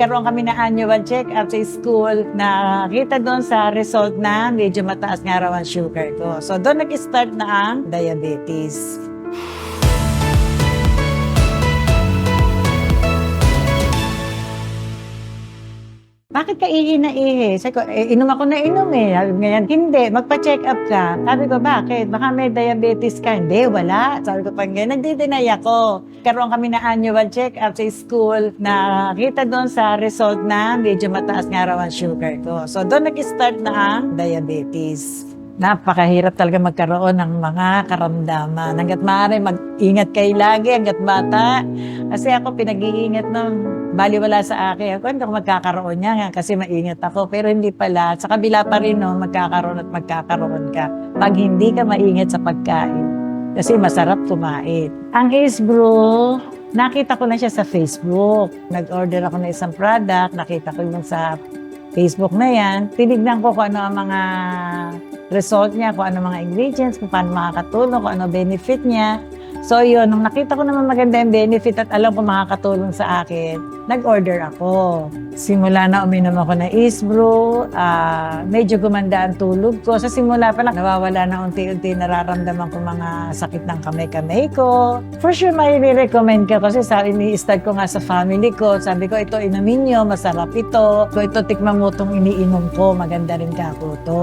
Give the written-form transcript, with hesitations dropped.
Karoon kami na annual check-up sa school na kita doon sa result na medyo mataas nga raw ang sugar ko. So doon nag-start na ang diabetes. Bakit ka ihi na ihi? Sabi ko, inom ako na inom eh. Sabi ngayon, hindi, magpa-check up ka. Sabi ko, bakit? Baka may diabetes ka. Hindi, wala. Sabi ko, pag ganyan, nagdi-deny ako. Karoon kami na annual check-up sa school na kita doon sa result na medyo mataas nga raw ang sugar ko. So doon nag-start na ang diabetes. Napakahirap talaga magkaroon ng mga karamdaman. Hanggat maaari, mag-ingat kayo lagi, hanggat bata. Kasi ako, pinag-iingat ng baliwala sa akin. Ako, hindi ako magkakaroon niya nga kasi maingat ako. Pero hindi pala. Sa kabila pa rin, no, magkakaroon at magkakaroon ka. Pag hindi ka maingat sa pagkain. Kasi masarap kumain. Ang Ace Brew, nakita ko na siya sa Facebook. Nag-order ako ng isang product. Nakita ko yun sa Facebook na yan. Tinignan ko kung ano ang mga result niya, kung ano mga ingredients, kung paano makakatulong, kung ano benefit niya. So yun, nung nakita ko naman maganda yung benefit at alam ko makakatulong sa akin, nag-order ako. Simula na uminom ako ng Ace Brew, medyo gumanda ang tulog ko. Sa simula pa lang, nawawala na unti-unti nararamdaman ko mga sakit ng kamay-kamay ko. For sure, may recommend ko kasi ini-start ko nga sa family ko. Sabi ko, ito inumin nyo, masarap ito. So ito tikman mo itong iniinom ko, maganda rin kako to.